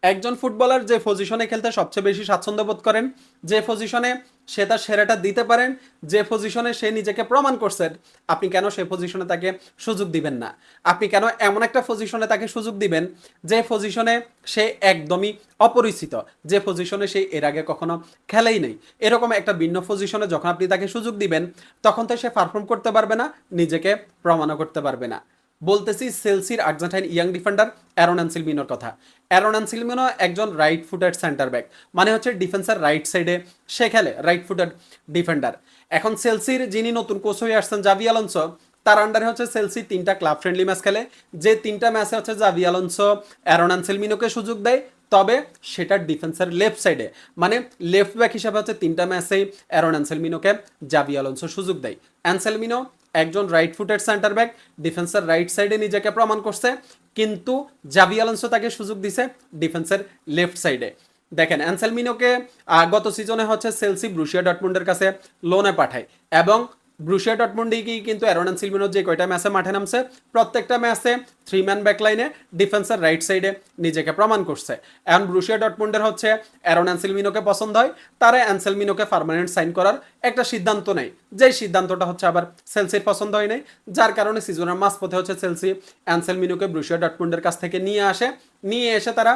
একজন ফুটবলার যে পজিশনে খেলতে সবচেয়ে বেশি স্বাচ্ছন্দ্য বোধ করেন, যে পজিশনে সে তার সেরাটা দিতে পারেন, যে পজিশনে সে নিজেকে প্রমাণ করছেন, আপনি কেন সেই পজিশনে তাকে সুযোগ দিবেন না? আপনি কেন এমন একটা পজিশনে তাকে সুযোগ দিবেন যে পজিশনে সে একদমই অপরিচিত, যে পজিশনে সে এর আগে কখনো খেলেই নেই? এরকম একটা ভিন্ন পজিশনে যখন আপনি তাকে সুযোগ দিবেন, তখন তো সে পারফর্ম করতে পারবে না, নিজেকে প্রমাণও করতে পারবে না। বলতেছি সেলসির আর্জেন্টাইন ইয়াং ডিফেন্ডার অ্যারন আনসেলমিনোর কথা। অ্যারন আনসেলমিনো একজন রাইট ফুটেড সেন্টার ব্যাক, মানে হচ্ছে ডিফেন্সের রাইট সাইডে সে খেলে, রাইট ফুটেড ডিফেন্ডার। এখন সেলসির যিনি নতুন কোচ হয়ে আসছেন জাভি আলোনসো, তার আন্ডারে হচ্ছে সেলসি 3টা ক্লাব ফ্রেন্ডলি ম্যাচ খেলে, যে 3টা ম্যাচে হচ্ছে জাভি আলোনসো অ্যারন আনসেলমিনোকে সুযোগ দেয়, তবে সেটা ডিফেন্সের লেফট সাইডে, মানে লেফট ব্যাক হিসাবে হচ্ছে 3টা ম্যাচেই অ্যারন আনসেলমিনোকে জাভি আলোনসো সুযোগ দেয়। অ্যানসেলমিনো একজন রাইট ফুটেড সেন্টার ব্যাক, ডিফেন্সের রাইট সাইডে নিজেকে প্রমাণ করছে, কিন্তু জাভি আলোনসো তাকে সুযোগ দিছে ডিফেন্সের লেফট সাইডে। দেখেন অ্যানসেলমিনোকে গত সিজনে হচ্ছে সেলসি ব্রুশিয়া ডটমুন্ডের কাছে লোনে পাঠায়, এবং ব্রুশিয়া ডটমুন্ডেই কিন্তু অ্যারন আনসেলমিনো যে কয়টা ম্যাচে মাঠে নামছে, প্রত্যেকটা ম্যাচে 3 ম্যান ব্যাকলাইনে ডিফেন্সের রাইট সাইডে নিজেকে প্রমাণ করছে। এখন ব্রুশিয়া ডটমুন্ডের হচ্ছে অ্যারন অ্যানসেলমিনোকে পছন্দ হয়, তারা অ্যানসেলমিনোকে পার্মানেন্ট সাইন করার একটা সিদ্ধান্ত নেয়, যেই সিদ্ধান্তটা হচ্ছে আবার সেলসির পছন্দ হয় নাই, যার কারণে সিজনের মাঝপথে হচ্ছে সেলসি অ্যানসেলমিনোকে ব্রুশিয়া ডটমুন্ডের কাছ থেকে নিয়ে আসে। নিয়ে এসে তারা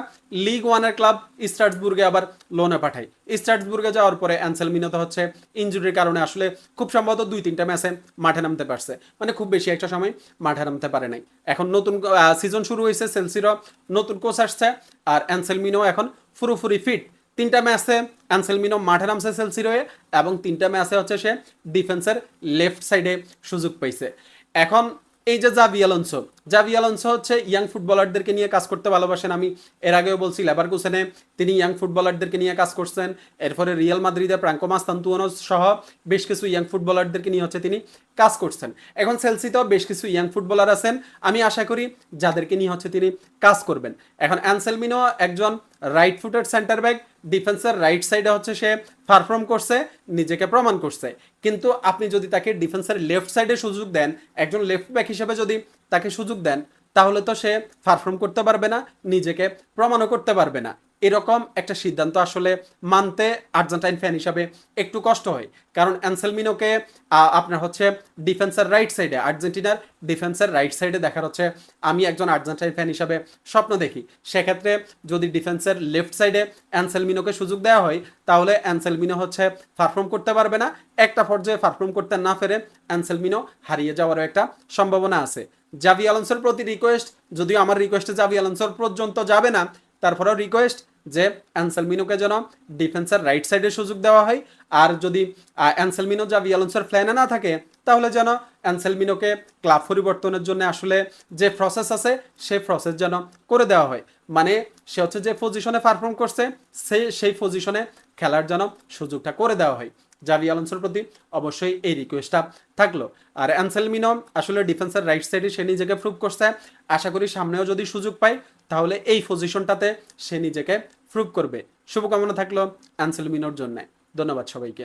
লিগ ওয়ানের ক্লাব স্ট্রাসবুর্গে আবার লোনে পাঠায়। স্ট্রাসবুর্গে যাওয়ার পরে অ্যানসেলমিনো তো হচ্ছে ইনজুরির কারণে আসলে খুব সম্ভবত 2-3টা ম্যাচে মাঠে নামতে পারছে, মানে খুব বেশি একটা সময় মাঠে নামতে পারে নাই। এখন নতুন সিজন শুরু হয়েছে, সেলসিরও নতুন কোচ আসছে, আর অ্যানসেলমিনো এখন পুরোপুরি ফিট। 3টা ম্যাচে অ্যানসেলমিনো মাঠে নামছে সেলসির হয়ে, এবং 3টা ম্যাচে হচ্ছে সে ডিফেন্সের লেফট সাইডে সুযোগ পাইছে। এখন এই যে জাভি আলোনসো হচ্ছে ইয়াং ফুটবলারদেরকে নিয়ে কাজ করতে ভালোবাসেন। আমি এর আগেও বলছি, লেভারকুসেনে তিনি ইয়াং ফুটবলারদেরকে নিয়ে কাজ করছেন, এরপরে রিয়াল মাদ্রিদে প্রাঙ্কো মাস্তান্তুয়ানো সহ বেশ কিছু ইয়াং ফুটবলারদেরকে নিয়ে হচ্ছে তিনি কাজ করছেন। এখন সেলসিতেও বেশ কিছু ইয়াং ফুটবলার আছেন, আমি আশা করি যাদেরকে নিয়ে হচ্ছে তিনি কাজ করবেন। এখন অ্যানসেলমিনো একজন রাইট ফুটেড সেন্টার ব্যাক, ডিফেন্সের রাইট সাইডে হচ্ছে সে পারফর্ম করছে, নিজেকে প্রমাণ করছে, কিন্তু আপনি যদি তাকে ডিফেন্সের লেফট সাইডে সুযোগ দেন, একজন লেফট ব্যাক হিসেবে যদি তাকে সুযোগ দেন, তাহলে তো সে পারফর্ম করতে পারবে না, নিজেকে প্রমাণও করতে পারবে না। এরকম একটা সিদ্ধান্ত আসলে মানতে আর্জেন্টাইন ফ্যান হিসাবে একটু কষ্ট হয়, কারণ অ্যানসেলমিনোকে আপনার হচ্ছে ডিফেন্সের রাইট সাইডে, আর্জেন্টিনার ডিফেন্সের রাইট সাইডে দেখার হচ্ছে আমি একজন আর্জেন্টাইন ফ্যান হিসাবে স্বপ্ন দেখি। সেক্ষেত্রে যদি ডিফেন্সের লেফট সাইডে অ্যানসেলমিনোকে সুযোগ দেওয়া হয়, তাহলে অ্যানসেলমিনো হচ্ছে পারফর্ম করতে পারবে না, একটা পর্যায়ে পারফর্ম করতে না পেরে অ্যানসেলমিনো হারিয়ে যাওয়ারও একটা সম্ভাবনা আছে। জাভি আলোনসোর প্রতি রিকোয়েস্ট, যদিও আমার রিকোয়েস্টে জাভি আলোনসোর পর্যন্ত যাবে না, তারপরেও রিকোয়েস্ট যে অ্যানসেলমিনোকে যেন ডিফেন্সের রাইট সাইডে সুযোগ দেওয়া হয়। আর যদি অ্যানসেলমিনো জাভি আলোনসোর প্ল্যানে না থাকে, তাহলে যেন অ্যানসেলমিনোকে ক্লাব পরিবর্তনের জন্য আসলে যে প্রসেস আছে, সেই প্রসেস যেন করে দেওয়া হয়, মানে সে হচ্ছে যে পজিশনে পারফর্ম করছে, সেই পজিশনে খেলার যেন সুযোগটা করে দেওয়া হয়। জাভি আলোনসোর প্রতি অবশ্যই এই রিকোয়েস্টটা থাকলো। আর অ্যানসেলমিনো আসলে ডিফেন্সের রাইট সাইডে সে নিজেকে প্রুভ করছে, আশা করি সামনেও যদি সুযোগ পায়, তাহলে এই পজিশনটাতে সে নিজেকে প্রুভ করবে। শুভকামনা থাকলো অ্যানসেলমিনোর জন্য। ধন্যবাদ সবাইকে।